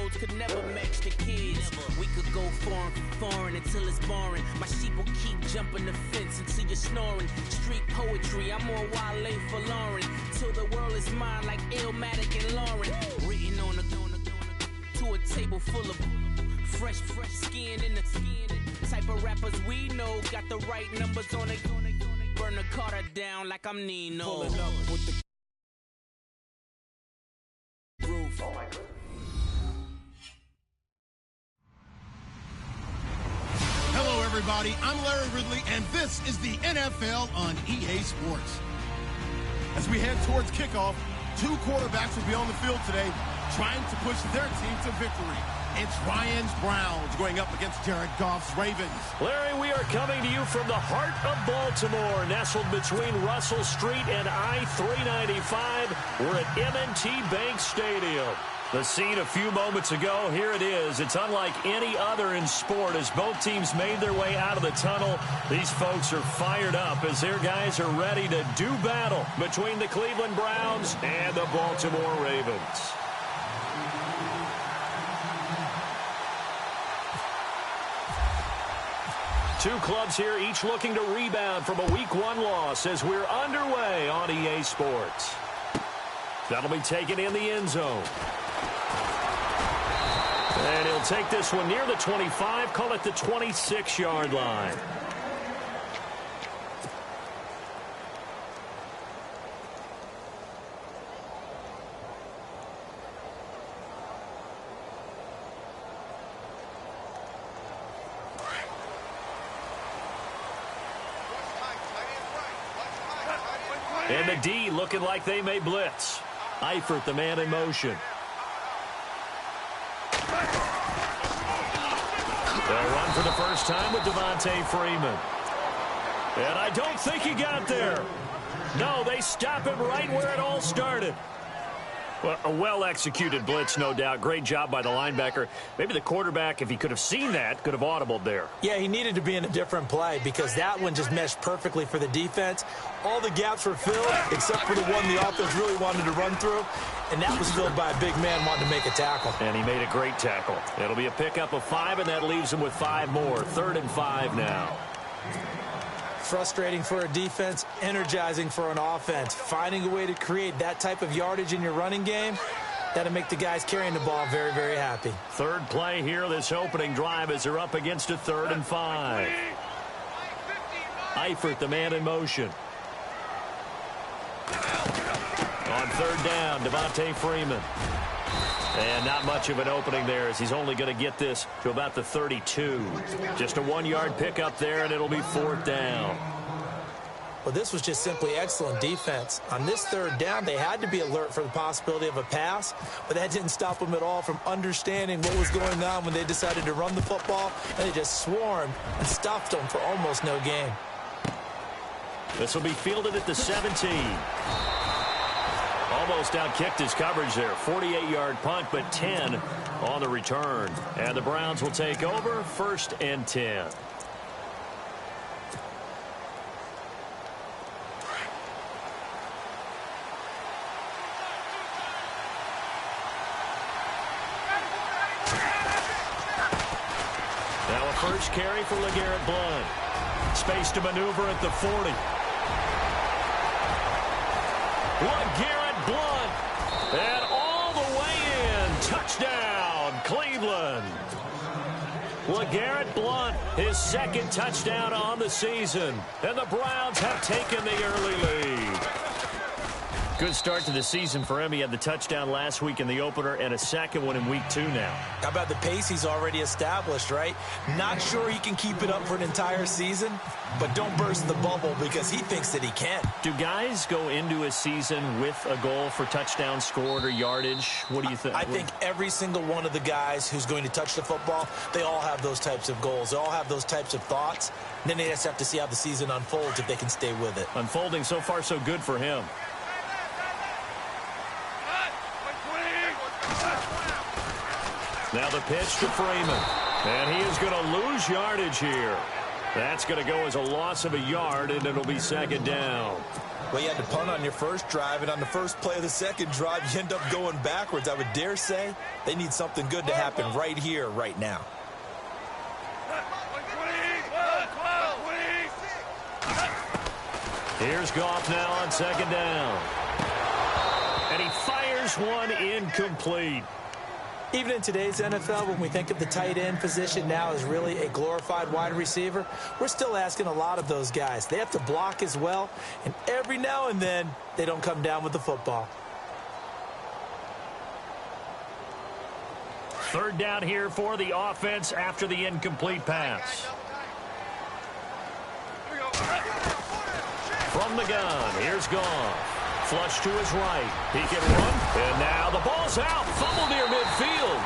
roads could never match the kids. We could go foreign for foreign until it's boring. My sheep will keep jumping the fence until you're snoring. Street poetry, I'm more Wale for Lauren. Till the world is mine like Illmatic and Lauren. Written on to a table full of fresh skin in the type of rappers we know. Got the right numbers on it. Burn the Carter down like I'm Nino. Pulling up with the roof. Oh my goodness. Hello, everybody. I'm Larry Ridley, and this is the NFL on EA Sports. As we head towards kickoff, two quarterbacks will be on the field today trying to push their team to victory. It's Ryan's Browns going up against Jared Goff's Ravens. Larry, we are coming to you from the heart of Baltimore, nestled between Russell Street and I-395. We're at M&T Bank Stadium. The scene a few moments ago, here it is. It's unlike any other in sport as both teams made their way out of the tunnel. These folks are fired up as their guys are ready to do battle between the Cleveland Browns and the Baltimore Ravens. Two clubs here, each looking to rebound from a Week 1 loss as we're underway on EA Sports. That'll be taken in the end zone. And he'll take this one near the 25, call it the 26-yard line. And the D looking like they may blitz. Eifert, the man in motion. They'll run for the first time with Devontae Freeman. And I don't think he got there. No, they stop him right where it all started. Well, a well-executed blitz, no doubt. Great job by the linebacker. Maybe the quarterback, if he could have seen that, could have audibled there. Yeah, he needed to be in a different play because that one just meshed perfectly for the defense. All the gaps were filled except for the one the offense really wanted to run through, and that was filled by a big man wanting to make a tackle. And he made a great tackle. It'll be a pickup of 5, and that leaves him with 5 more. 3rd and 5 now. Frustrating for a defense, energizing for an offense. Finding a way to create that type of yardage in your running game, that'll make the guys carrying the ball very, very happy. Third play here, this opening drive as they're up against a 3rd and 5. Eifert, the man in motion. On 3rd down, Devontae Freeman. And not much of an opening there as he's only going to get this to about the 32. Just a 1-yard pickup there, and it'll be 4th down. Well, this was just simply excellent defense. On this 3rd down, they had to be alert for the possibility of a pass, but that didn't stop them at all from understanding what was going on when they decided to run the football, and they just swarmed and stopped them for almost no gain. This will be fielded at the 17. Almost outkicked his coverage there. 48-yard punt, but 10 on the return. And the Browns will take over, 1st and 10. Now a first carry for LeGarrette Blount. Space to maneuver at the 40. LeGarrette Blount, and all the way in, touchdown, Cleveland. LeGarrette Blount, his 2nd touchdown on the season, and the Browns have taken the early lead. Good start to the season for him. He had the touchdown last week in the opener and a 2nd one in Week 2 now. How about the pace he's already established, right? Not sure he can keep it up for an entire season, but don't burst the bubble because he thinks that he can. Do guys go into a season with a goal for touchdown scored or yardage? What do you think? I think every single one of the guys who's going to touch the football, they all have those types of goals. They all have those types of thoughts. And then they just have to see how the season unfolds if they can stay with it. Unfolding so far so good for him. Now the pitch to Freeman. And he is going to lose yardage here. That's going to go as a loss of a yard, and it'll be second down. Well, you had to punt on your first drive, and on the first play of the second drive, you end up going backwards. I would dare say they need something good to happen right here, right now. Here's Goff now on second down. And he fires one incomplete. Even in today's NFL, when we think of the tight end position now as really a glorified wide receiver, we're still asking a lot of those guys. They have to block as well, and every now and then, they don't come down with the football. Third down here for the offense after the incomplete pass. From the gun, here's Goff. Flush to his right. He can run. And now the ball's out. Fumble near midfield.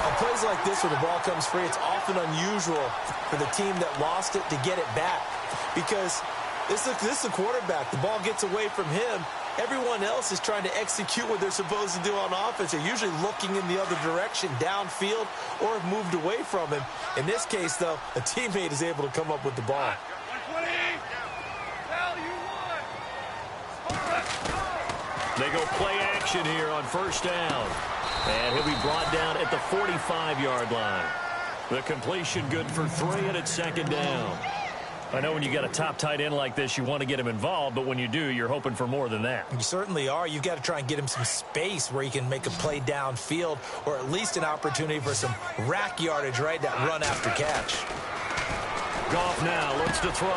On plays like this where the ball comes free, it's often unusual for the team that lost it to get it back. Because this is the quarterback. The ball gets away from him. Everyone else is trying to execute what they're supposed to do on offense. They're usually looking in the other direction, downfield, or have moved away from him. In this case, though, a teammate is able to come up with the ball. They go play action here on first down. And he'll be brought down at the 45-yard line. The completion good for 3, and it's second down. I know when you got a top tight end like this, you want to get him involved, but when you do, you're hoping for more than that. You certainly are. You've got to try and get him some space where he can make a play downfield, or at least an opportunity for some rack yardage, right? That run after catch. Goff now looks to throw.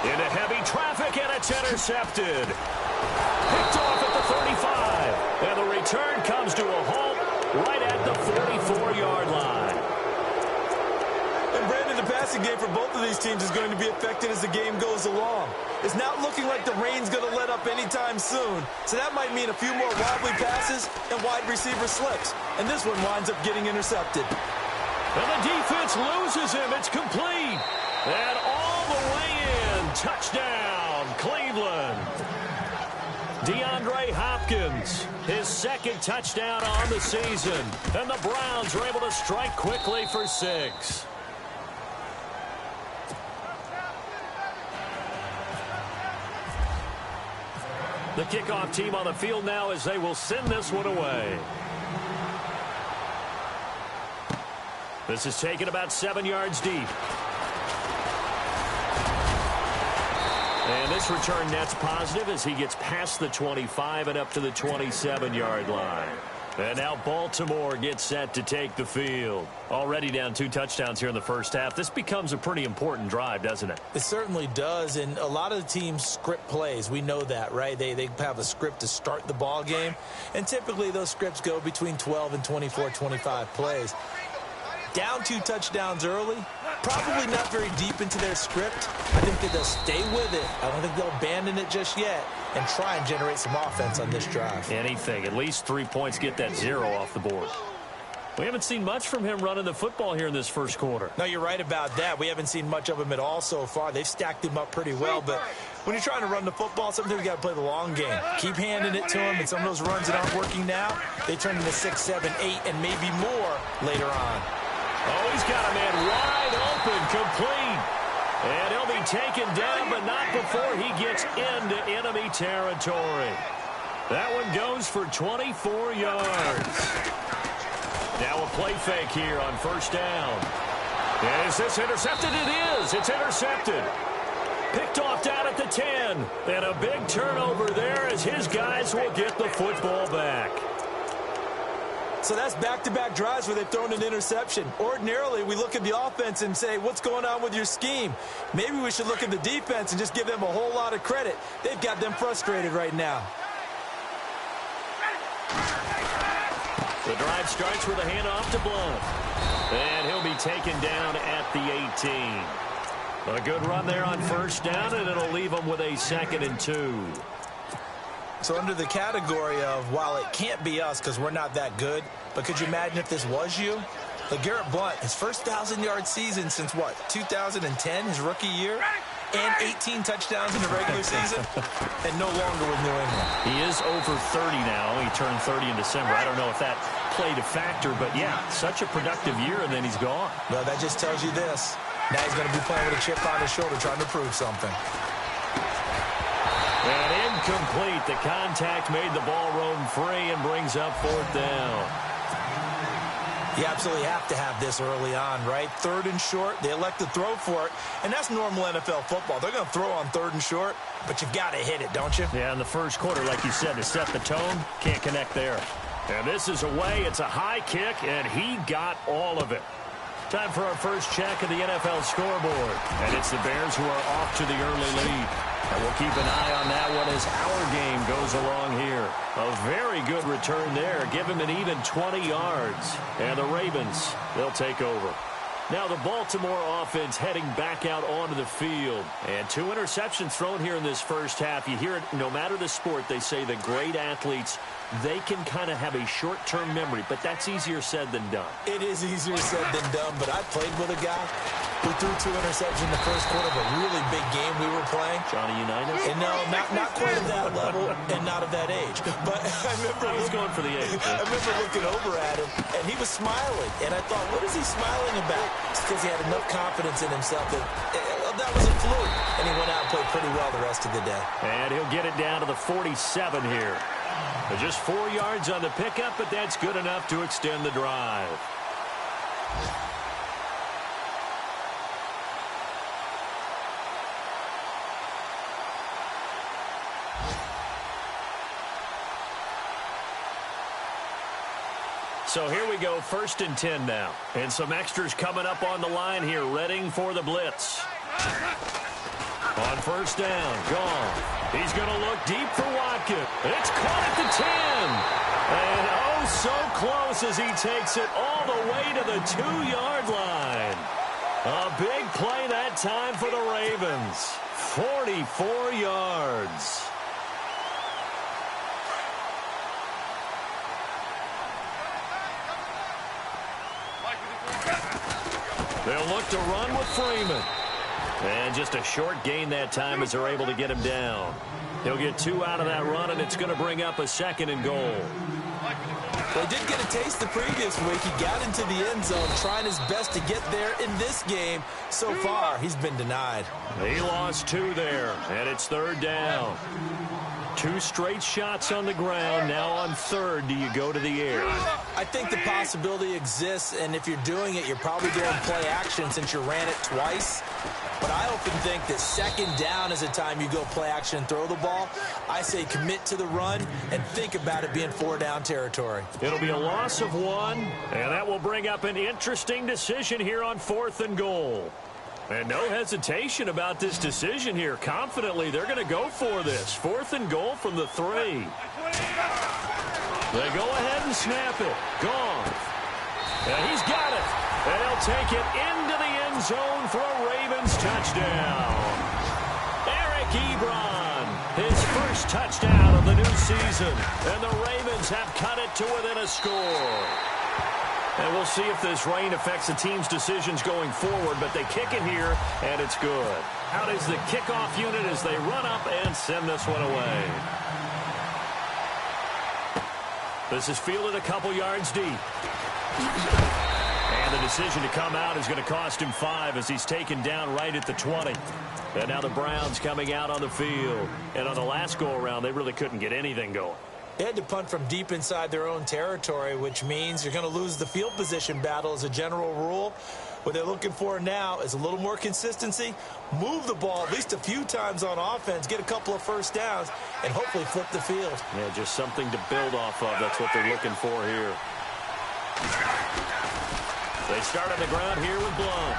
Into heavy traffic, and it's intercepted. Picked off at the 35. And the return comes to a halt right at the 44-yard line. And Brandon, the passing game for both of these teams is going to be affected as the game goes along. It's not looking like the rain's going to let up anytime soon. So that might mean a few more wobbly passes and wide receiver slips. And this one winds up getting intercepted. And the defense loses him. It's complete. And all the way in. Touchdown, Cleveland. DeAndre Hopkins, his second touchdown on the season. And the Browns are able to strike quickly for 6. The kickoff team on the field now as they will send this one away. This is taken about 7 yards deep. And this return net's positive as he gets past the 25 and up to the 27-yard line. And now Baltimore gets set to take the field. Already down 2 touchdowns here in the first half. This becomes a pretty important drive, doesn't it? It certainly does, and a lot of the teams script plays. We know that, right? They have a script to start the ball game, and typically those scripts go between 12 and 24, 25 plays. Down 2 touchdowns early, probably not very deep into their script. I think that they'll stay with it. I don't think they'll abandon it just yet and try and generate some offense on this drive. Anything. At least 3 points, get that 0 off the board. We haven't seen much from him running the football here in this first quarter. No, you're right about that. We haven't seen much of him at all so far. They've stacked him up pretty well, but when you're trying to run the football, sometimes you got to play the long game. Keep handing it to him, and some of those runs that aren't working now, they turn into 6, 7, 8, and maybe more later on. Oh, he's got a man wide open, complete. And he'll be taken down, but not before he gets into enemy territory. That one goes for 24 yards. Now a play fake here on first down. Is this intercepted? It is. It's intercepted. Picked off down at the 10. And a big turnover there as his guys will get the football back. So that's back-to-back drives where they've thrown an interception. Ordinarily, we look at the offense and say, what's going on with your scheme? Maybe we should look at the defense and just give them a whole lot of credit. They've got them frustrated right now. The drive starts with a handoff to Blunt. And he'll be taken down at the 18. A good run there on first down, and it'll leave them with a 2nd and 2. So under the category of, while it can't be us because we're not that good, but could you imagine if this was you? LeGarrette Blount, his first 1,000-yard season since, what, 2010, his rookie year? And 18 touchdowns in the regular season, and no longer with New England. He is over 30 now. He turned 30 in December. I don't know if that played a factor, but yeah, such a productive year, and then he's gone. Well, that just tells you this. Now he's going to be playing with a chip on his shoulder, trying to prove something. And incomplete. The contact made the ball roam free and brings up 4th down. You absolutely have to have this early on, right? 3rd and short, they elect to throw for it, and that's normal NFL football. They're going to throw on 3rd and short, but you've got to hit it, don't you? Yeah, in the first quarter, like you said, to set the tone, can't connect there. And this is away. It's a high kick, and he got all of it. Time for our first check of the NFL scoreboard. And it's the Bears who are off to the early lead. And we'll keep an eye on that one as our game goes along here. A very good return there. Give him an even 20 yards. And the Ravens, they'll take over. Now the Baltimore offense heading back out onto the field. And 2 interceptions thrown here in this first half. You hear it no matter the sport, they say the great athletes, they can kind of have a short-term memory, but that's easier said than done. It is easier said than done, but I played with a guy who threw 2 interceptions in the first quarter of a really big game we were playing. Johnny Unitas? And no, not quite at that level and not of that age. But I remember I was going for the age. I remember looking over at him, and he was smiling. And I thought, what is he smiling about? It's because he had enough confidence in himself that that was a fluke. And he went out and played pretty well the rest of the day. And he'll get it down to the 47 here. Just 4 yards on the pickup, but that's good enough to extend the drive. So here we go, 1st and 10 now. And some extras coming up on the line here, readying for the blitz. On 1st down, Goff. He's going to look deep for Watkins. It's caught at the 10. And oh, so close as he takes it all the way to the 2-yard line. A big play that time for the Ravens. 44 yards. They'll look to run with Freeman. And just a short gain that time as they're able to get him down. He'll get 2 out of that run, and it's going to bring up a 2nd and goal. Well, he did get a taste the previous week. He got into the end zone trying his best to get there in this game. So far, he's been denied. He lost 2 there, and it's 3rd down. 2 straight shots on the ground. Now on 3rd, do you go to the air? I think the possibility exists, and if you're doing it, you're probably doing play action since you ran it twice. But I often think that 2nd down is a time you go play action and throw the ball. I say commit to the run and think about it being 4-down territory. It'll be a loss of 1, and that will bring up an interesting decision here on 4th and goal. And no hesitation about this decision here. Confidently, they're going to go for this. 4th and goal from the 3. They go ahead and snap it. Goff. And he's got it. And he'll take it into the end zone for a Ravens touchdown. Eric Ebron, his first touchdown of the new season. And the Ravens have cut it to within a score. And we'll see if this rain affects the team's decisions going forward, but they kick it here, and it's good. Out is the kickoff unit as they run up and send this one away. This is fielded a couple yards deep. And the decision to come out is going to cost him 5 as he's taken down right at the 20. And now the Browns coming out on the field. And on the last go-around, they really couldn't get anything going. They had to punt from deep inside their own territory, which means you're going to lose the field position battle as a general rule. What they're looking for now is a little more consistency, move the ball at least a few times on offense, get a couple of 1st downs, and hopefully flip the field. Yeah, just something to build off of. That's what they're looking for here. They start on the ground here with Blount.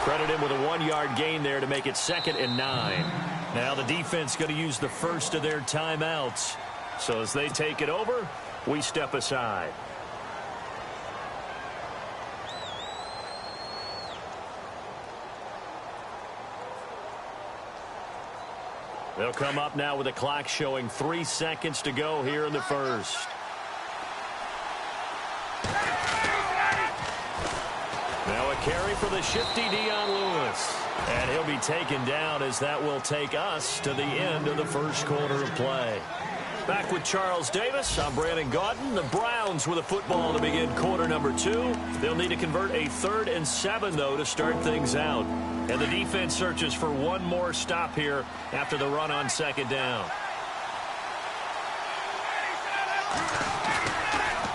Credit him with a 1-yard gain there to make it 2nd and 9. Now the defense going to use the first of their timeouts. So as they take it over, we step aside. They'll come up now with the clock showing 3 seconds to go here in the first. Now a carry for the shifty Dion Lewis. And he'll be taken down as that will take us to the end of the first quarter of play. Back with Charles Davis. I'm Brandon Gaudin. The Browns with a football to begin quarter number 2. They'll need to convert a 3rd and 7, though, to start things out. And the defense searches for one more stop here after the run on 2nd down.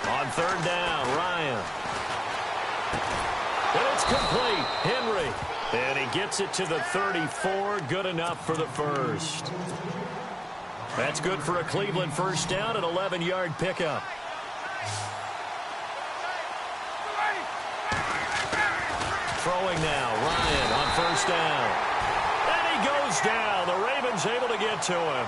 On 3rd down, Ryan. And it's complete. Henry. And he gets it to the 34. Good enough for the first. That's good for a Cleveland first down, an 11-yard pickup. Throwing now, Ryan on 1st down. And he goes down. The Ravens able to get to him.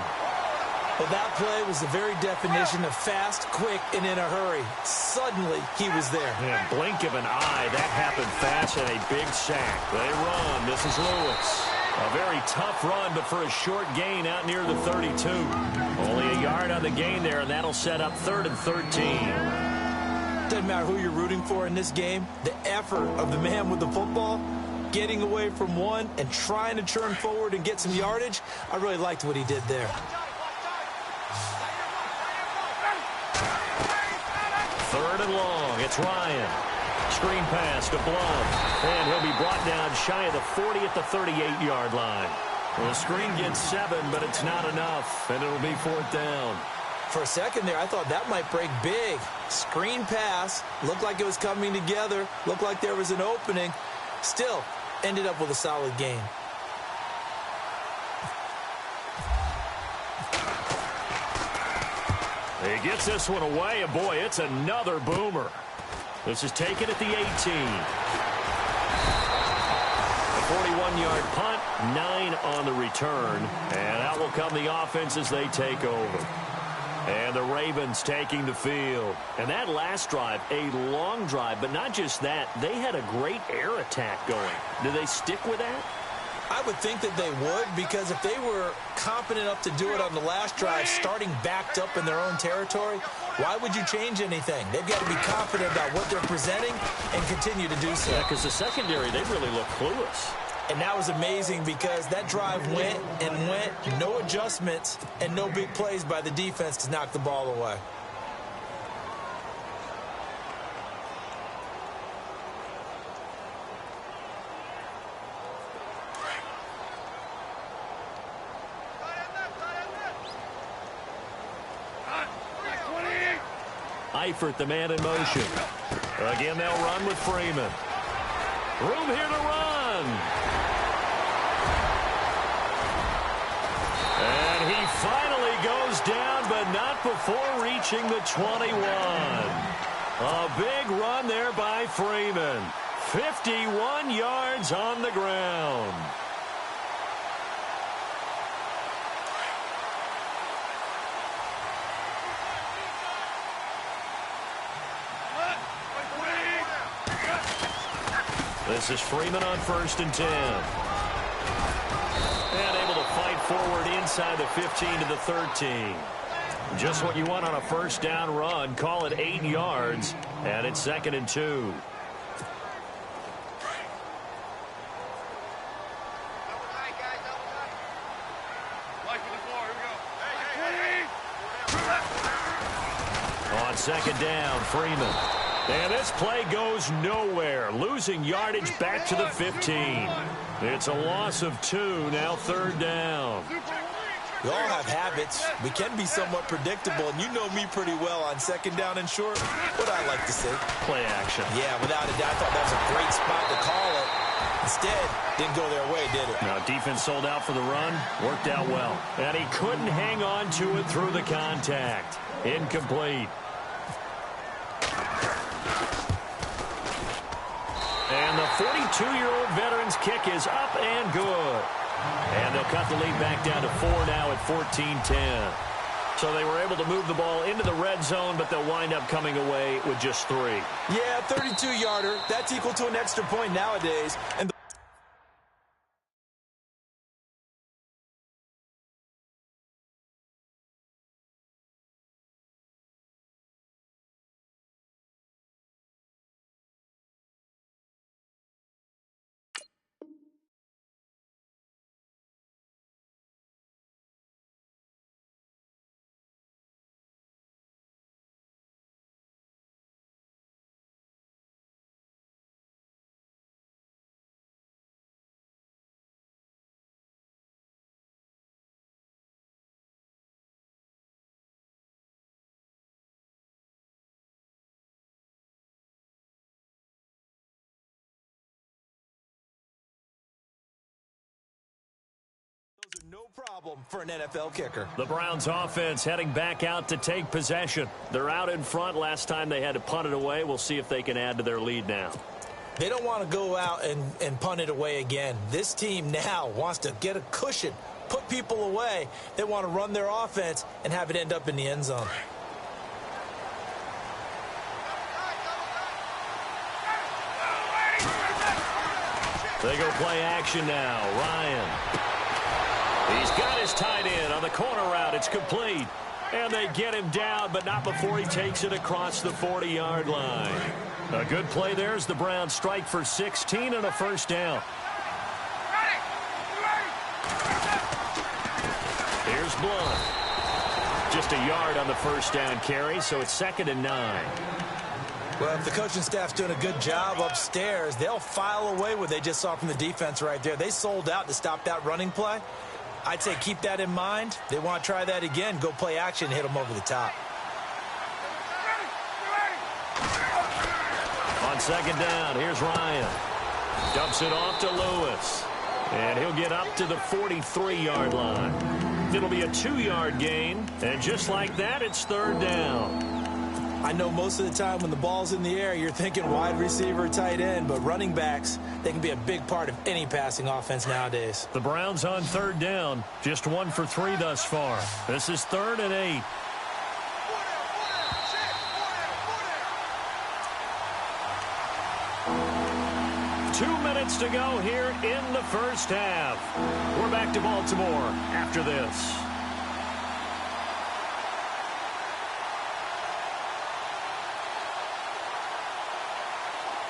Well, that play was the very definition of fast, quick, and in a hurry. Suddenly, he was there. Yeah, blink of an eye. That happened fast and a big sack. They run. This is Lewis. A very tough run, but for a short gain out near the 32. Only a yard on the gain there, and that'll set up 3rd and 13. Doesn't matter who you're rooting for in this game. The effort of the man with the football, getting away from one and trying to turn forward and get some yardage, I really liked what he did there. 3rd and long. It's Ryan. Screen pass to Blum. And he'll be brought down shy of the 40 at the 38-yard line. Well, the screen gets 7, but it's not enough, and it'll be 4th down. For a second there, I thought that might break big. Screen pass. Looked like it was coming together. Looked like there was an opening. Still, ended up with a solid gain. He gets this one away, and boy, it's another boomer. This is taken at the 18. A 41-yard punt, 9 on the return, and out will come the offense as they take over. And the Ravens taking the field. And that last drive, a long drive, but not just that, they had a great air attack going. Do they stick with that? I would think that they would, because if they were competent enough to do it on the last drive, starting backed up in their own territory, why would you change anything? They've got to be confident about what they're presenting and continue to do so. Yeah, because the secondary, they really look clueless. And that was amazing because that drive went and went, no adjustments and no big plays by the defense to knock the ball away. Eifert, the man in motion. Again, they'll run with Freeman. Room here to run. And he finally goes down, but not before reaching the 21. A big run there by Freeman. 51 yards on the ground. This is Freeman on 1st and 10. And able to fight forward inside the 15 to the 13. Just what you want on a first down run. Call it 8 yards. And it's 2nd and 2. On 2nd down, Freeman. And this play goes nowhere. Losing yardage back to the 15. It's a loss of 2, now 3rd down. We all have habits. We can be somewhat predictable, and you know me pretty well on 2nd down and short. What I like to say. Play action. Yeah, without a doubt. I thought that was a great spot to call it. Instead, didn't go their way, did it? Now, defense sold out for the run. Worked out well. And he couldn't hang on to it through the contact. Incomplete. And the 42-year-old veteran's kick is up and good. And they'll cut the lead back down to 4 now at 14-10. So they were able to move the ball into the red zone, but they'll wind up coming away with just 3. Yeah, 32-yarder. That's equal to an extra point nowadays. And No problem for an NFL kicker. The Browns offense heading back out to take possession. They're out in front. Last time they had to punt it away. We'll see if they can add to their lead now. They don't want to go out and punt it away again. This team now wants to get a cushion, put people away. They want to run their offense and have it end up in the end zone. They go play action now. Ryan. He's got his tight end on the corner route. It's complete. And they get him down, but not before he takes it across the 40-yard line. A good play there as the Browns strike for 16 and a first down. Here's Blunt. Just a yard on the first down carry, so it's 2nd and 9. Well, if the coaching staff's doing a good job upstairs, they'll file away what they just saw from the defense right there. They sold out to stop that running play. I'd say keep that in mind. They want to try that again. Go play action and hit them over the top. On 2nd down, here's Ryan. Dumps it off to Lewis. And he'll get up to the 43-yard line. It'll be a 2-yard gain. And just like that, it's 3rd down. I know most of the time when the ball's in the air, you're thinking wide receiver, tight end, but running backs, they can be a big part of any passing offense nowadays. The Browns on 3rd down, just 1 for 3 thus far. This is 3rd and 8. Two minutes to go here in the first half. We're back to Baltimore after this.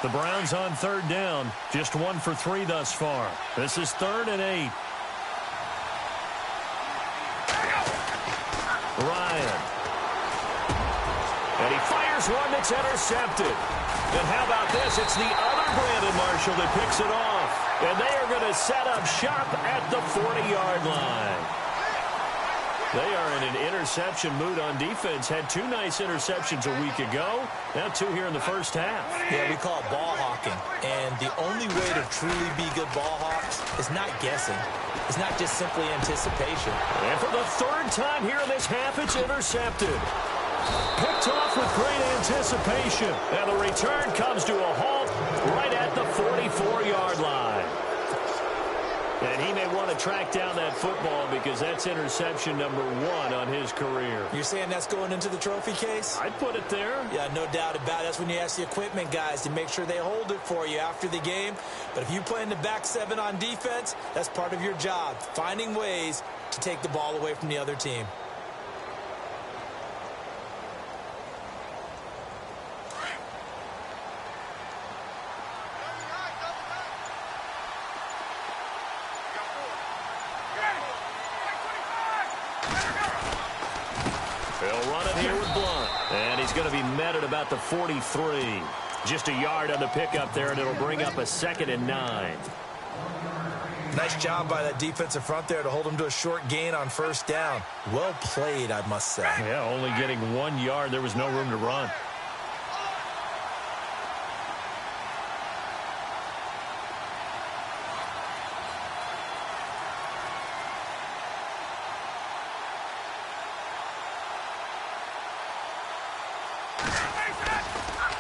The Browns on 3rd down, just 1 for 3 thus far. This is 3rd and 8. Ryan. And he fires one that's intercepted. And how about this? It's the other Brandon Marshall that picks it off. And they are going to set up shop at the 40-yard line. They are in an interception mood on defense. Had 2 nice interceptions a week ago. Now 2 here in the first half. Yeah, we call it ball hawking. And the only way to truly be good ball hawks is not guessing. It's not just simply anticipation. And for the 3rd time here in this half, it's intercepted. Picked off with great anticipation. And the return comes to a halt right at the 44-yard line. And he may want to track down that football because that's interception number 1 on his career. You're saying that's going into the trophy case? I'd put it there. Yeah, no doubt about it. That's when you ask the equipment guys to make sure they hold it for you after the game. But if you play in the back 7 on defense, that's part of your job, finding ways to take the ball away from the other team. They'll run it here with Blunt. And he's going to be met at about the 43. Just a yard on the pickup there, and it'll bring up a 2nd and 9. Nice job by that defensive front there to hold him to a short gain on 1st down. Well played, I must say. Yeah, only getting 1 yard. There was no room to run.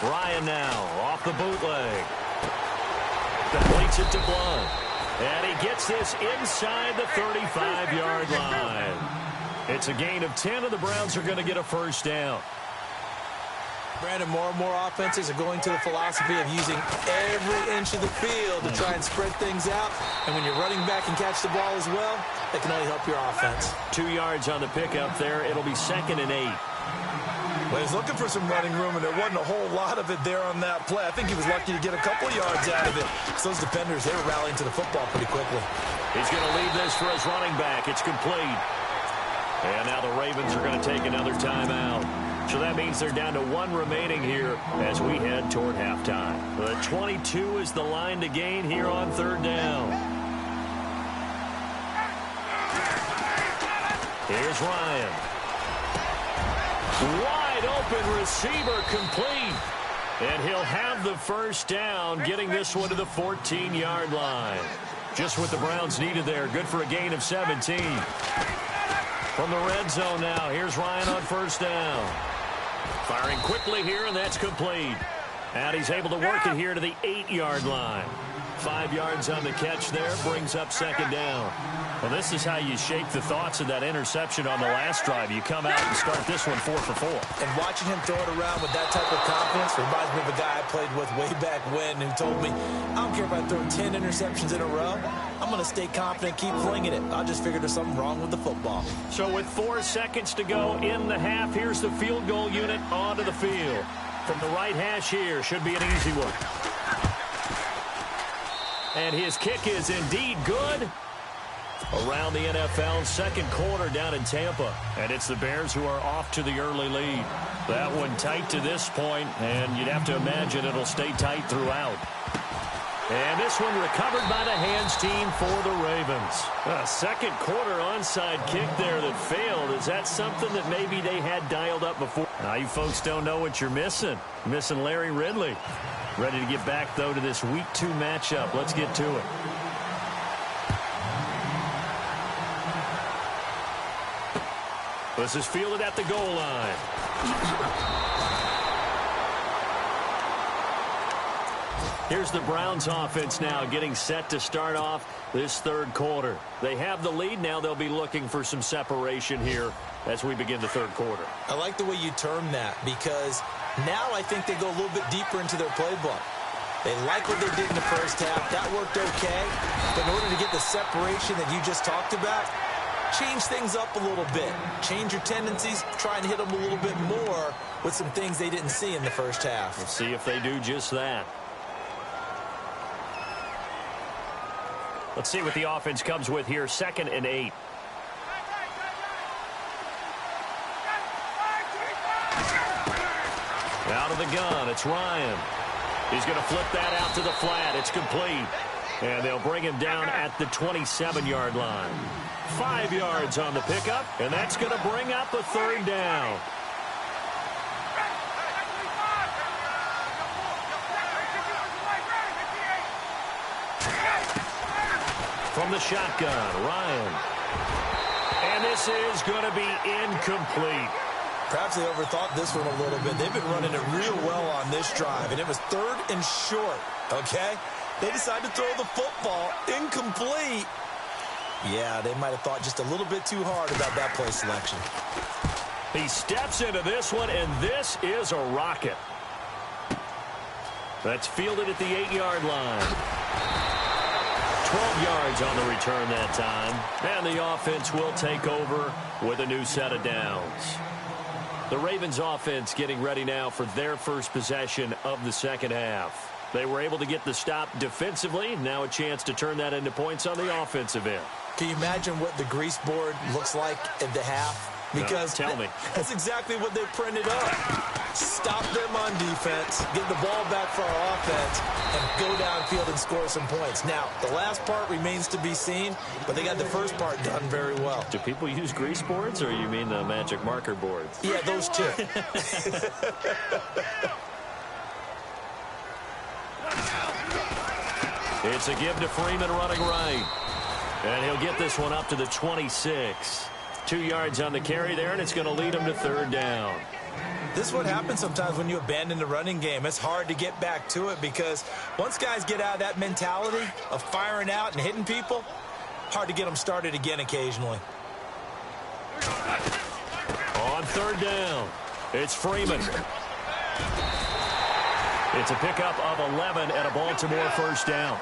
Ryan now off the bootleg. Completes it to Blunt. And he gets this inside the 35-yard line. It's a gain of 10, and the Browns are going to get a first down. Brandon, more and more offenses are going to the philosophy of using every inch of the field to try and spread things out. And when you're running back and catch the ball as well, that can only help your offense. 2 yards on the pickup there. It'll be 2nd and 8. Well, he's looking for some running room, and there wasn't a whole lot of it there on that play. I think he was lucky to get a couple yards out of it. So those defenders, they were rallying to the football pretty quickly. He's going to leave this for his running back. It's complete. And now the Ravens are going to take another timeout. So that means they're down to 1 remaining here as we head toward halftime. The 22 is the line to gain here on 3rd down. Here's Ryan. Wide open receiver complete. And he'll have the first down, getting this one to the 14-yard line. Just what the Browns needed there. Good for a gain of 17. From the red zone now, here's Ryan on first down. Firing quickly here, and that's complete. And he's able to work it here to the 8-yard line. 5 yards on the catch there, brings up second down. Well, this is how you shake the thoughts of that interception on the last drive. You come out and start this one 4 for 4. And watching him throw it around with that type of confidence reminds me of a guy I played with way back when who told me, I don't care if I throw 10 interceptions in a row. I'm going to stay confident, keep flinging it. I just figured there's something wrong with the football. So with 4 seconds to go in the half, here's the field goal unit onto the field. From the right hash here, should be an easy one. And his kick is indeed good. Around the NFL, second quarter down in Tampa. And it's the Bears who are off to the early lead. That one tight to this point, and you'd have to imagine it'll stay tight throughout. And this one recovered by the hands team for the Ravens. A second quarter onside kick there that failed. Is that something that maybe they had dialed up before? Now you folks don't know what you're missing. Missing Larry Ridley. Ready to get back, though, to this Week 2 matchup. Let's get to it. This is fielded at the goal line. Here's the Browns offense now getting set to start off this third quarter. They have the lead. Now they'll be looking for some separation here as we begin the third quarter. I like the way you term that because now I think they go a little bit deeper into their playbook. They like what they did in the first half. That worked okay. But in order to get the separation that you just talked about, change things up a little bit. Change your tendencies. Try and hit them a little bit more with some things they didn't see in the first half. We'll see if they do just that. Let's see what the offense comes with here. 2nd and 8. Out of the gun, it's Ryan. He's going to flip that out to the flat. It's complete. And they'll bring him down at the 27-yard line. 5 yards on the pickup, and that's going to bring up a third down. From the shotgun, Ryan. And this is going to be incomplete. Perhaps they overthought this one a little bit. They've been running it real well on this drive, and it was 3rd and short, okay? They decided to throw the football incomplete. Yeah, they might have thought just a little bit too hard about that play selection. He steps into this one, and this is a rocket. That's fielded at the 8-yard line. 12 yards on the return that time. And the offense will take over with a new set of downs. The Ravens offense getting ready now for their first possession of the second half. They were able to get the stop defensively. Now a chance to turn that into points on the offensive end. Can you imagine what the grease board looks like at the half? Because no, tell me. That's exactly what they printed up. Stop them on defense, get the ball back for our offense, and go downfield and score some points. Now, the last part remains to be seen, but they got the first part done very well. Do people use grease boards, or you mean the magic marker boards? Yeah, those two. It's a give to Freeman running right. And he'll get this one up to the 26. 2 yards on the carry there, and it's going to lead him to third down. This is what happens sometimes when you abandon the running game. It's hard to get back to it because once guys get out of that mentality of firing out and hitting people, hard to get them started again occasionally. On third down, it's Freeman. It's a pickup of 11 and a Baltimore first down.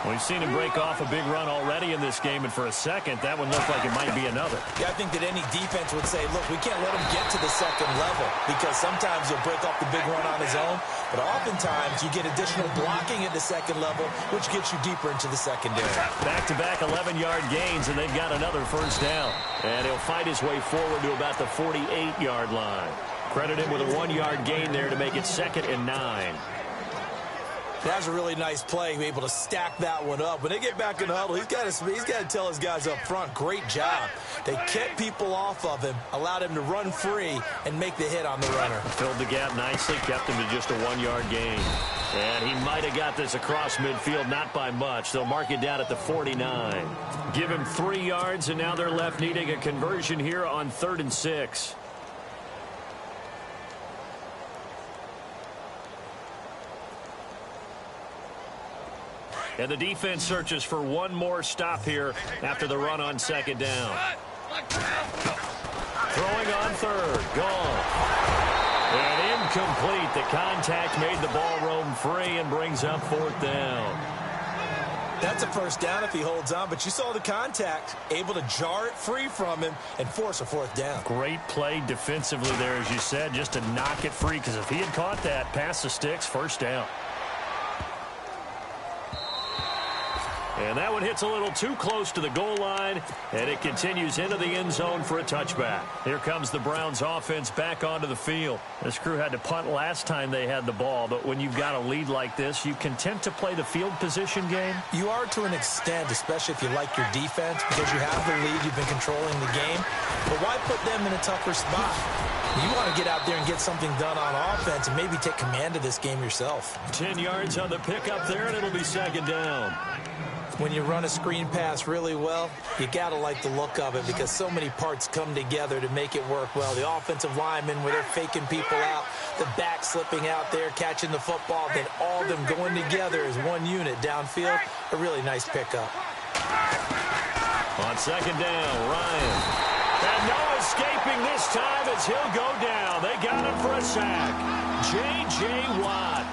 We've seen him break off a big run already in this game, and for a second, that one looked like it might be another. Yeah, I think that any defense would say, look, we can't let him get to the second level because sometimes he'll break off the big run on his own, but oftentimes you get additional blocking at the second level, which gets you deeper into the secondary. Back-to-back 11-yard gains, and they've got another first down. And he'll fight his way forward to about the 48-yard line. Credit him with a 1-yard gain there to make it 2nd and 9. That's a really nice play, able to stack that one up. When they get back in the huddle, he's got to tell his guys up front, great job. They kept people off of him, allowed him to run free, and make the hit on the runner. Filled the gap nicely, kept him to just a 1-yard gain. And he might have got this across midfield, not by much. They'll mark it down at the 49. Give him 3 yards, and now they're left needing a conversion here on 3rd and 6. And the defense searches for one more stop here after the run on 2nd down. Throwing on 3rd. Gone. And incomplete. The contact made the ball roam free and brings up 4th down. That's a 1st down if he holds on, but you saw the contact, able to jar it free from him and force a 4th down. Great play defensively there, as you said, just to knock it free, because if he had caught that, past the sticks, 1st down. And that one hits a little too close to the goal line, and it continues into the end zone for a touchback. Here comes the Browns offense back onto the field. This crew had to punt last time they had the ball, but when you've got a lead like this, you content to play the field position game? You are to an extent, especially if you like your defense, because you have the lead, you've been controlling the game. But why put them in a tougher spot? You want to get out there and get something done on offense and maybe take command of this game yourself. 10 yards on the pickup there, and it'll be 2nd down. When you run a screen pass really well, you got to like the look of it because so many parts come together to make it work well. The offensive linemen, where they're faking people out, the back slipping out there, catching the football, then all of them going together as one unit downfield. A really nice pickup. On 2nd down, Ryan. And no escaping this time as he'll go down. They got him for a sack. J.J. Watt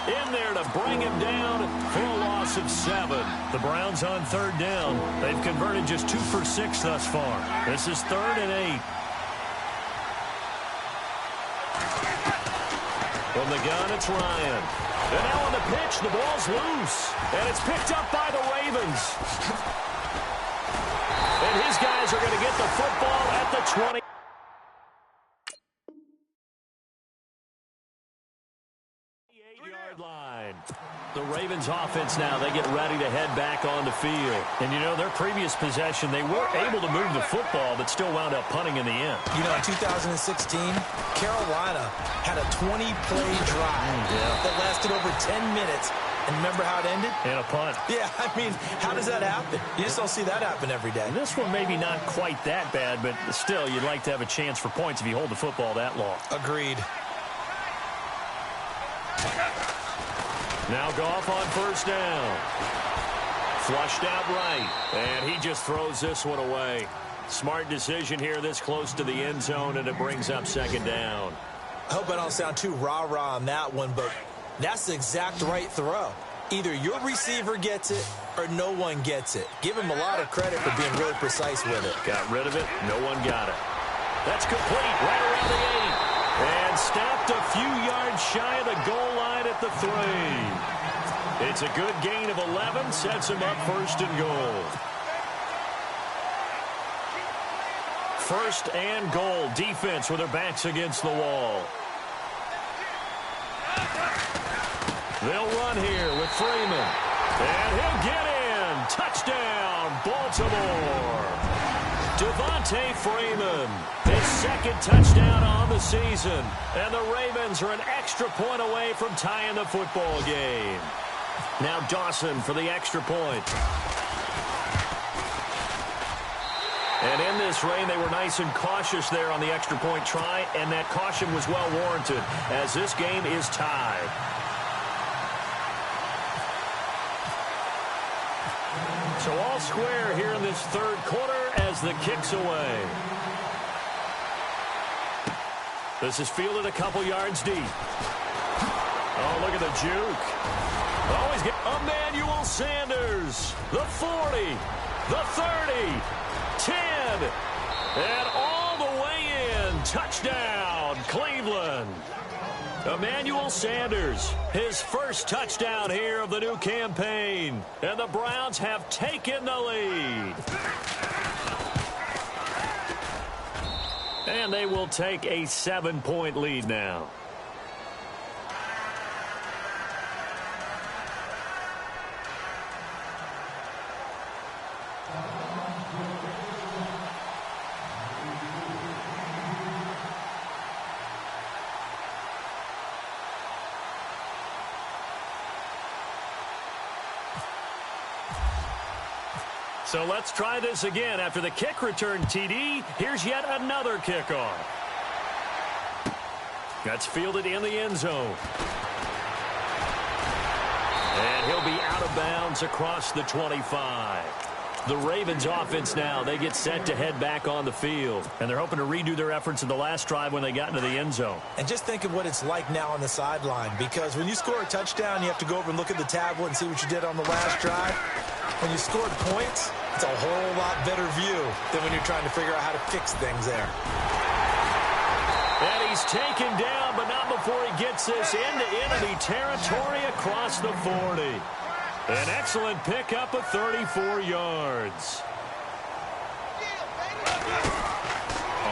in there to bring him down for a loss of 7. The Browns on 3rd down. They've converted just 2 for 6 thus far. This is 3rd and 8. From the gun, it's Ryan. And now on the pitch, the ball's loose. And it's picked up by the Ravens. And his guys are going to get the football at the 20. Line. The Ravens offense now, they get ready to head back on the field. And you know, their previous possession, they were able to move the football, but still wound up punting in the end. You know, in 2016, Carolina had a 20-play drive that lasted over 10 minutes. And remember how it ended? And a punt. Yeah, I mean, how does that happen? You just don't see that happen every day. And this one maybe not quite that bad, but still, you'd like to have a chance for points if you hold the football that long. Agreed. Now Goff on 1st down. Flushed out right. And he just throws this one away. Smart decision here this close to the end zone, and it brings up 2nd down. I hope I don't sound too rah-rah on that one, but that's the exact right throw. Either your receiver gets it or no one gets it. Give him a lot of credit for being really precise with it. Got rid of it. No one got it. That's complete right around the 8. And stopped a few yards shy of the goal line at the 3. It's a good gain of 11. Sets him up 1st and goal. 1st and goal. Defense with their backs against the wall. They'll run here with Freeman. And he'll get in. Touchdown, Baltimore. Devontae Freeman, his 2nd touchdown on the season. And the Ravens are an extra point away from tying the football game. Now Dawson for the extra point. And in this rain, they were nice and cautious there on the extra point try, and that caution was well warranted as this game is tied. So all square here in this 3rd quarter as the kick's away. This is fielded a couple yards deep. Oh, look at the juke. Always get Emmanuel Sanders. The 40, the 30, 10, and all the way in. Touchdown, Cleveland. Emmanuel Sanders, his 1st touchdown here of the new campaign. And the Browns have taken the lead. And they will take a 7-point lead now. So let's try this again. After the kick return TD, here's yet another kickoff. That's fielded in the end zone. And he'll be out of bounds across the 25. The Ravens offense now, they get set to head back on the field. And they're hoping to redo their efforts in the last drive when they got into the end zone. And just think of what it's like now on the sideline, because when you score a touchdown, you have to go over and look at the tablet and see what you did on the last drive. When you scored points, it's a whole lot better view than when you're trying to figure out how to fix things there. And he's taken down, but not before he gets this into enemy territory across the 40. An excellent pickup of 34 yards.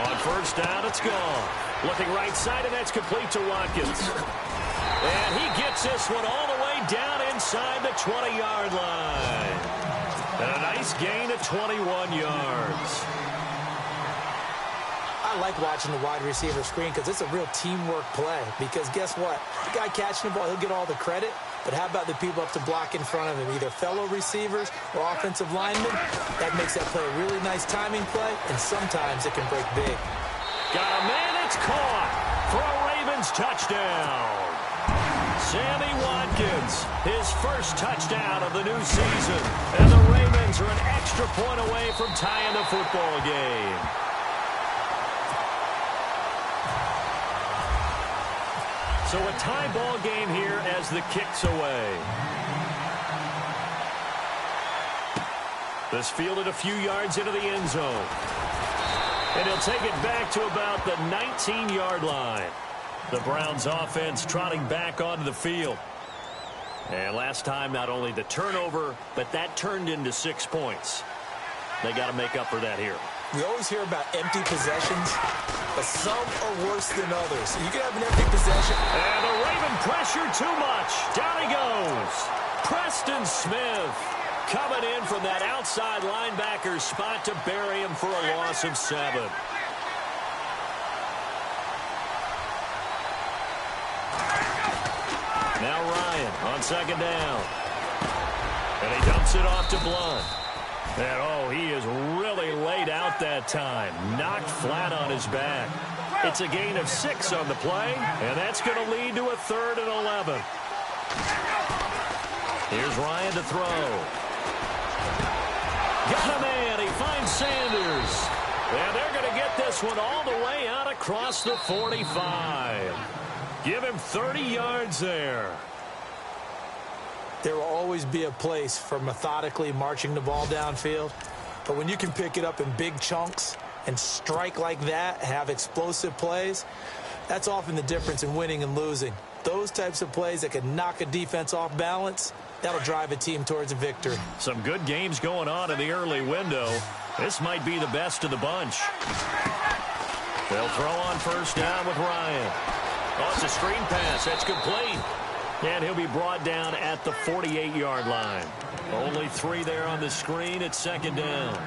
On first down, it's gone. Looking right side, and that's complete to Watkins. And he gets this one all the way down inside the 20-yard line. And a nice gain of 21 yards. I like watching the wide receiver screen because it's a real teamwork play. Because guess what? The guy catching the ball, he'll get all the credit. But how about the people up to block in front of him, either fellow receivers or offensive linemen? That makes that play a really nice timing play, and sometimes it can break big. Got a man, it's caught for a Ravens touchdown. Sammy Watkins, his first touchdown of the new season. And the Ravens are an extra point away from tying the football game. So a tie ball game here as the kick's away. This fielded a few yards into the end zone. And he'll take it back to about the 19-yard line. The Browns offense trotting back onto the field. And last time, not only the turnover, but that turned into 6 points. They got to make up for that here. We always hear about empty possessions, but some are worse than others. You can have an empty possession. And the Raven pressure too much. Down he goes. Preston Smith coming in from that outside linebacker spot to bury him for a loss of 7. Now Ryan on second down. And he dumps it off to Blunt. And, oh, he is really laid out that time. Knocked flat on his back. It's a gain of 6 on the play, and that's going to lead to a 3rd and 11. Here's Ryan to throw. Got a man. He finds Sanders. And they're going to get this one all the way out across the 45. Give him 30 yards there. There will always be a place for methodically marching the ball downfield. But when you can pick it up in big chunks and strike like that, have explosive plays, that's often the difference in winning and losing. Those types of plays that can knock a defense off balance, that'll drive a team towards a victory. Some good games going on in the early window. This might be the best of the bunch. They'll throw on first down with Ryan. Oh, it's a screen pass. That's complete. And he'll be brought down at the 48-yard line. Only 3 there on the screen at second down.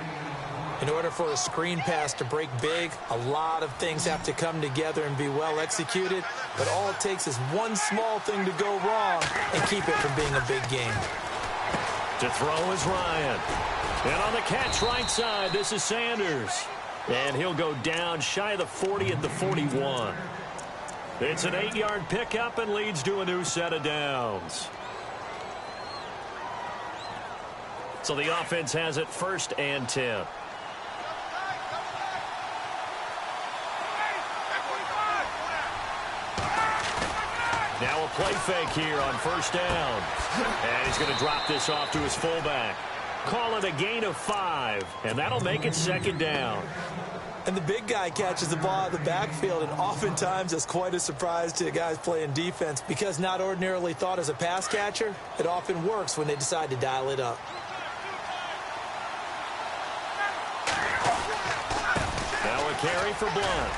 In order for a screen pass to break big, a lot of things have to come together and be well executed. But all it takes is one small thing to go wrong and keep it from being a big game. To throw is Ryan. And on the catch right side, this is Sanders. And he'll go down shy of the 40 at the 41. It's an 8-yard pickup and leads to a new set of downs. So the offense has it 1st and 10. Now a play fake here on first down. And he's going to drop this off to his fullback. Call it a gain of 5, and that'll make it second down. And the big guy catches the ball out of the backfield, and oftentimes it's quite a surprise to the guys playing defense because not ordinarily thought as a pass catcher, it often works when they decide to dial it up. Now a carry for Blunt.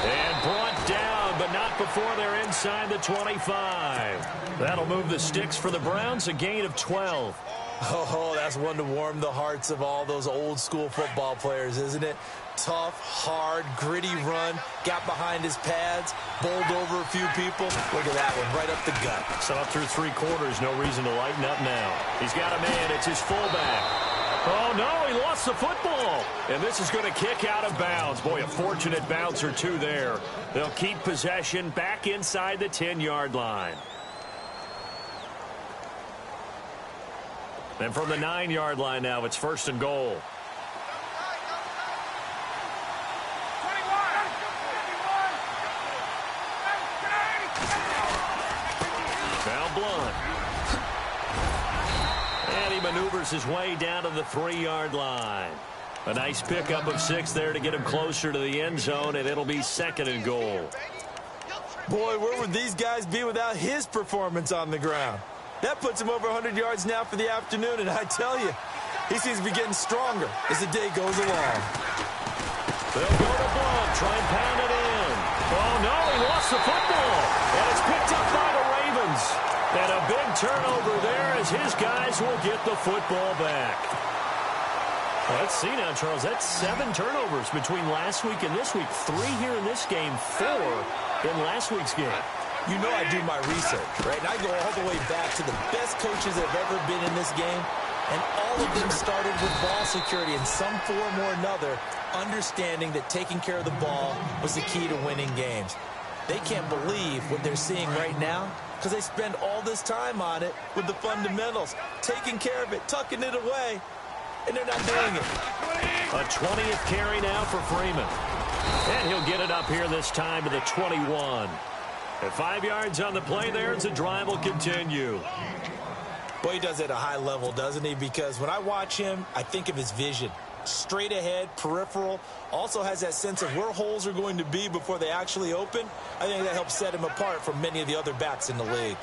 And brought down, but not before they're inside the 25. That'll move the sticks for the Browns, a gain of 12. Oh, that's one to warm the hearts of all those old-school football players, isn't it? Tough, hard, gritty run, got behind his pads, bowled over a few people. Look at that one, right up the gut. So up through 3 quarters, no reason to lighten up now. He's got a man, it's his fullback. Oh, no, he lost the football. And this is going to kick out of bounds. Boy, a fortunate bounce or two there. They'll keep possession back inside the 10-yard line. And from the 9-yard line now, it's 1st and goal. Now Blunt. And he maneuvers his way down to the 3-yard line. A nice pickup of 6 there to get him closer to the end zone, and it'll be 2nd and goal. Boy, where would these guys be without his performance on the ground? That puts him over 100 yards now for the afternoon, and I tell you, he seems to be getting stronger as the day goes along. They'll go to Blunt, try and pound it in. Oh, no, he lost the football, and it's picked up by the Ravens. And a big turnover there as his guys will get the football back. Well, let's see now, Charles. That's 7 turnovers between last week and this week. 3 here in this game, 4 in last week's game. You know I do my research, right? And I go all the way back to the best coaches that have ever been in this game. And all of them started with ball security in some form or another, understanding that taking care of the ball was the key to winning games. They can't believe what they're seeing right now because they spend all this time on it with the fundamentals, taking care of it, tucking it away, and they're not doing it. A 20th carry now for Freeman. And he'll get it up here this time to the 21. At 5 yards on the play there, as the drive will continue. Boy, he does it at a high level, doesn't he? Because when I watch him, I think of his vision. Straight ahead, peripheral, also has that sense of where holes are going to be before they actually open. I think that helps set him apart from many of the other backs in the league.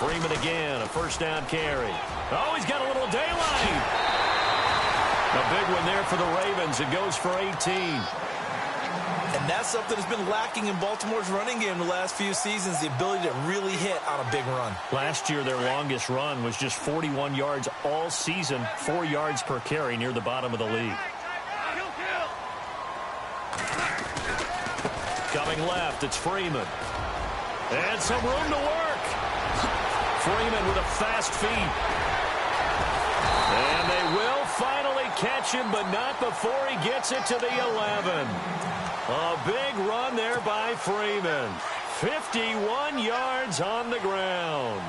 Freeman again, a 1st down carry. Oh, he's got a little daylight. A big one there for the Ravens. It goes for 18. And that's something that's been lacking in Baltimore's running game the last few seasons, the ability to really hit on a big run. Last year, their longest run was just 41 yards all season, 4 yards per carry near the bottom of the league. Coming left, it's Freeman. And some room to work. Freeman with a fast feet. And they will finally catch him, but not before he gets it to the 11. A big run there by Freeman. 51 yards on the ground.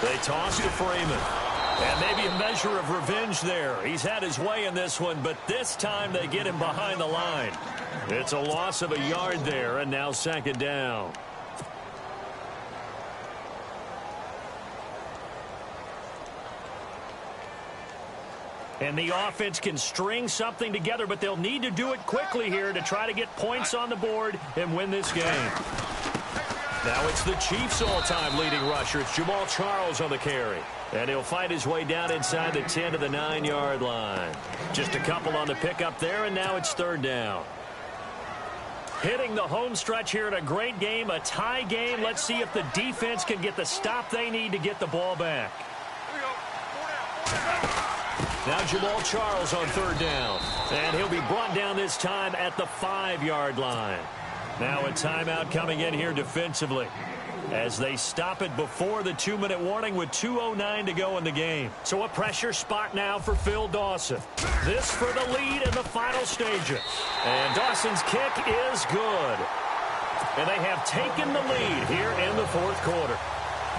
They toss to Freeman. And maybe a measure of revenge there. He's had his way in this one, but this time they get him behind the line. It's a loss of a yard there, and now 2nd down. And the offense can string something together, but they'll need to do it quickly here to try to get points on the board and win this game. Now it's the Chiefs' all-time leading rusher. It's Jamal Charles on the carry. And he'll fight his way down inside the 10 to the 9-yard line. Just a couple on the pickup there, and now it's 3rd down. Hitting the home stretch here in a great game, a tie game. Let's see if the defense can get the stop they need to get the ball back. Now Jamal Charles on 3rd down. And he'll be brought down this time at the 5-yard line. Now a timeout coming in here defensively as they stop it before the 2-minute warning with 2:09 to go in the game. So a pressure spot now for Phil Dawson. This for the lead in the final stages. And Dawson's kick is good. And they have taken the lead here in the 4th quarter.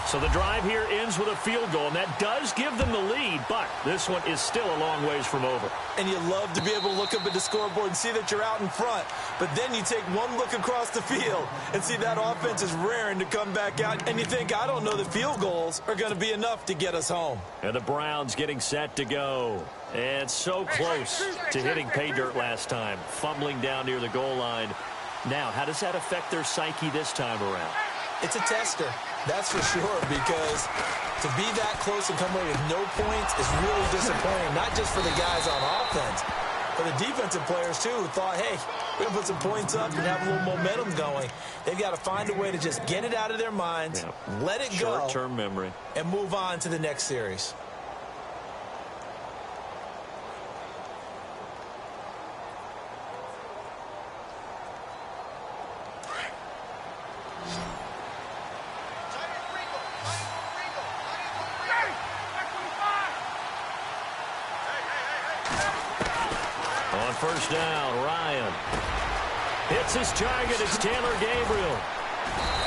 So the drive here ends with a field goal, and that does give them the lead, but this one is still a long ways from over. And you love to be able to look up at the scoreboard and see that you're out in front, but then you take one look across the field and see that offense is raring to come back out, and you think, I don't know that field goals are going to be enough to get us home. And the Browns getting set to go. And so close to hitting pay dirt last time, fumbling down near the goal line. Now, how does that affect their psyche this time around? It's a tester, that's for sure, because to be that close and come away with no points is really disappointing, not just for the guys on offense, but the defensive players, too, who thought, hey, we're going to put some points up and have a little momentum going. They've got to find a way to just get it out of their minds, let it go, short-term memory, and move on to the next series. On first down, Ryan hits his target. It's Taylor Gabriel.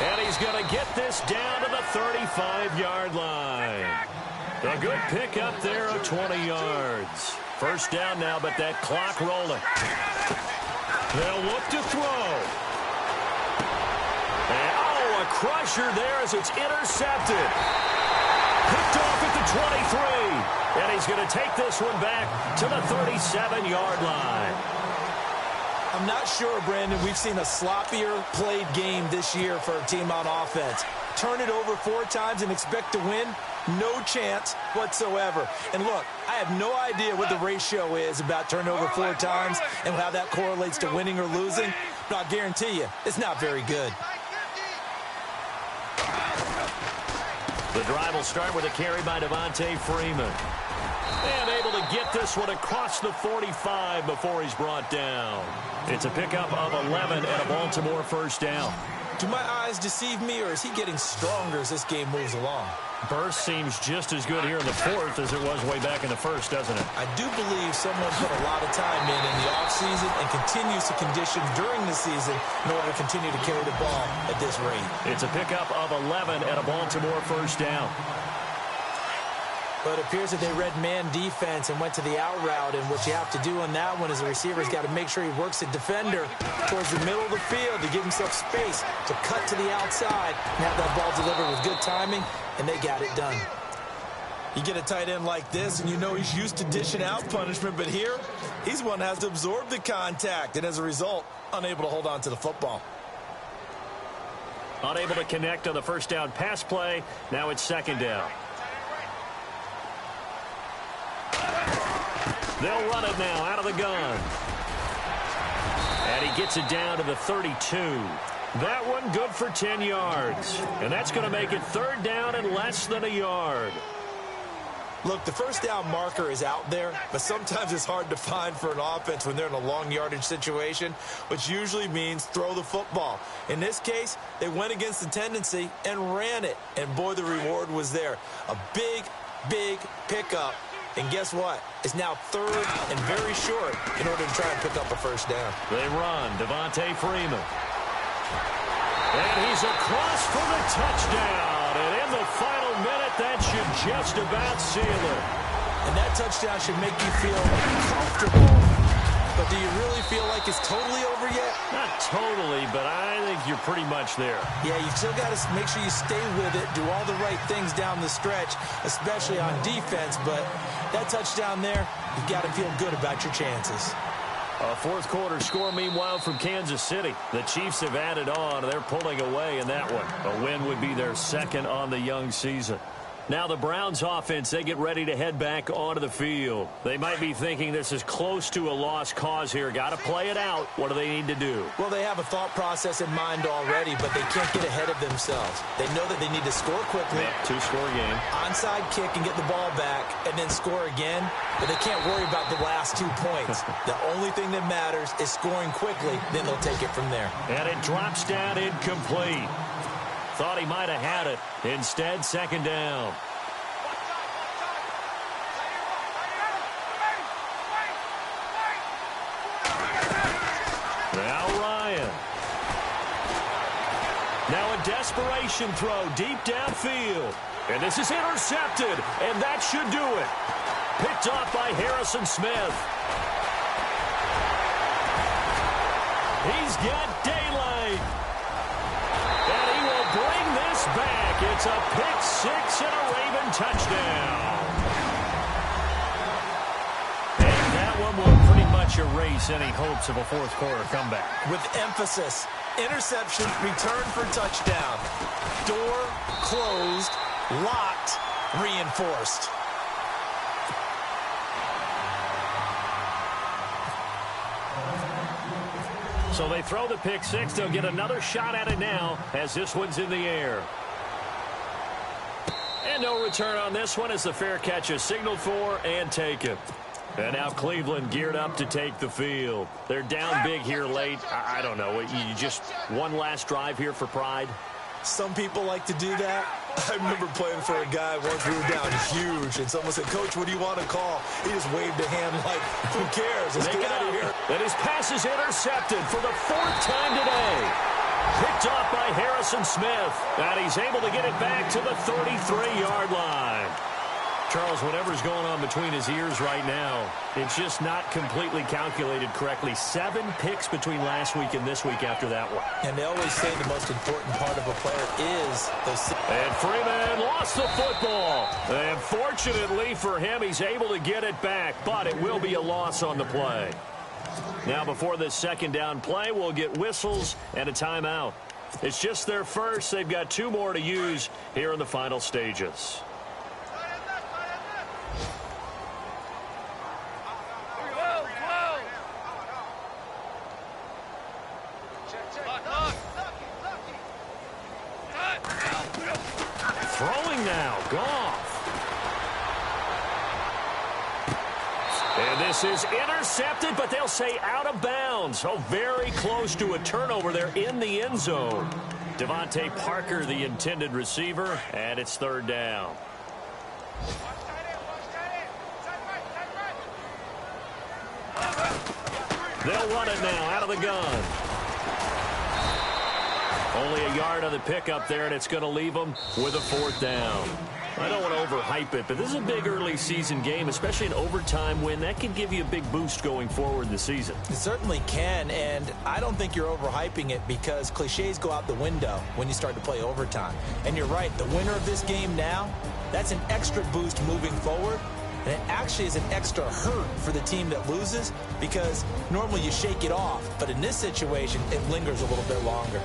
And he's going to get this down to the 35-yard line. A good pickup there of 20 yards. First down now, but that clock rolling. They'll look to throw. And, a crusher there as it's intercepted. Picked off at the 23. And he's going to take this one back to the 37-yard line. I'm not sure, Brandon, we've seen a sloppier played game this year for a team on offense. Turn it over 4 times and expect to win? No chance whatsoever. And look, I have no idea what the ratio is about turnover 4 times and how that correlates to winning or losing, but I'll guarantee you, it's not very good. The drive will start with a carry by Devontae Freeman. And able to get this one across the 45 before he's brought down. It's a pickup of 11 and a Baltimore first down. Do my eyes deceive me, or is he getting stronger as this game moves along? Burst seems just as good here in the fourth as it was way back in the first, doesn't it? I do believe someone put a lot of time in the offseason and continues to condition during the season in order to continue to carry the ball at this rate. It's a pickup of 11 and a Baltimore first down. But it appears that they read man defense and went to the out route, and what you have to do on that one is the receiver's got to make sure he works the defender towards the middle of the field to give himself space to cut to the outside and have that ball delivered with good timing, and they got it done. You get a tight end like this, and you know he's used to dishing out punishment, but here, he's one that has to absorb the contact, and as a result, unable to hold on to the football. Unable to connect on the first down pass play. Now it's second down. They'll run it now out of the gun. And he gets it down to the 32. That one good for 10 yards. And that's going to make it third down and less than a yard. Look, the first down marker is out there, but sometimes it's hard to find for an offense when they're in a long yardage situation, which usually means throw the football. In this case, they went against the tendency and ran it. And boy, the reward was there. A big, big pickup. And guess what? It's now third and very short in order to try and pick up a first down. They run. Devontae Freeman. And he's across for the touchdown. And in the final minute, that should just about seal it. And that touchdown should make you feel comfortable. But do you really feel like it's totally over yet? Not totally, but I think you're pretty much there. Yeah, you still got to make sure you stay with it, do all the right things down the stretch, especially on defense. But that touchdown there, you've got to feel good about your chances. A fourth quarter score, meanwhile, from Kansas City. The Chiefs have added on. They're pulling away in that one. A win would be their second on the young season. Now the Browns offense, they get ready to head back onto the field. They might be thinking this is close to a lost cause here. Got to play it out. What do they need to do? Well, they have a thought process in mind already, but they can't get ahead of themselves. They know that they need to score quickly. Yep, two-score game. Onside kick and get the ball back and then score again, but they can't worry about the last 2 points. The only thing that matters is scoring quickly, then they'll take it from there. And it drops down incomplete. Thought he might have had it. Instead, second down. Now Ryan. Now a desperation throw deep downfield. And this is intercepted. And that should do it. Picked off by Harrison Smith. He's got daylight. And he will bring this back. It's a pick six and a Raven touchdown. And that one will pretty much erase any hopes of a fourth quarter comeback. With emphasis, interception, return for touchdown. Door closed, locked, reinforced. So they throw the pick six. They'll get another shot at it now as this one's in the air. And no return on this one as the fair catch is signaled for and taken. And now Cleveland geared up to take the field. They're down big here late. I don't know. You just one last drive here for pride? Some people like to do that. I remember playing for a guy once. We were down huge, and someone said, "Coach, what do you want to call?" He just waved a hand like, "Who cares? Let's get out of here." And his pass is intercepted for the 4th time today. Picked off by Harrison Smith, and he's able to get it back to the 33-yard line. Charles, whatever's going on between his ears right now, it's just not completely calculated correctly. 7 picks between last week and this week after that one. And they always say the most important part of a player is those. And Freeman lost the football. And fortunately for him, he's able to get it back, but it will be a loss on the play. Now, before this second down play, we'll get whistles and a timeout. It's just their first. They've got 2 more to use here in the final stages. Throwing now, Goff. And this is intercepted, but they'll say out of bounds. Oh, very close to a turnover there in the end zone. Devontae Parker, the intended receiver, and it's 3rd down. They'll run it now out of the gun. Only a yard on the pickup there, and it's going to leave them with a 4th down. I don't want to overhype it, but this is a big early season game, especially an overtime win. That can give you a big boost going forward in the season. It certainly can, and I don't think you're overhyping it because cliches go out the window when you start to play overtime. And you're right, the winner of this game now, that's an extra boost moving forward. And it actually is an extra hurt for the team that loses because normally you shake it off. But in this situation, it lingers a little bit longer.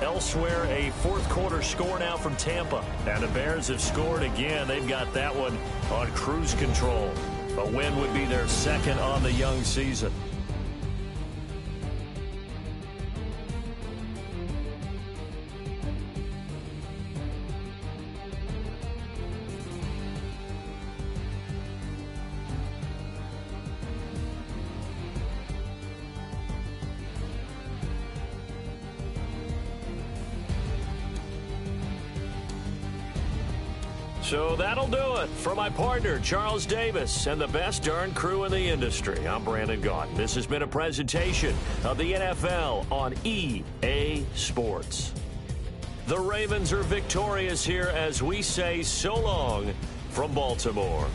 Elsewhere, a 4th quarter score now from Tampa. And the Bears have scored again. They've got that one on cruise control. A win would be their 2nd on the young season. So that'll do it. For my partner, Charles Davis, and the best darn crew in the industry, I'm Brandon Gaudin. This has been a presentation of the NFL on EA Sports. The Ravens are victorious here as we say so long from Baltimore.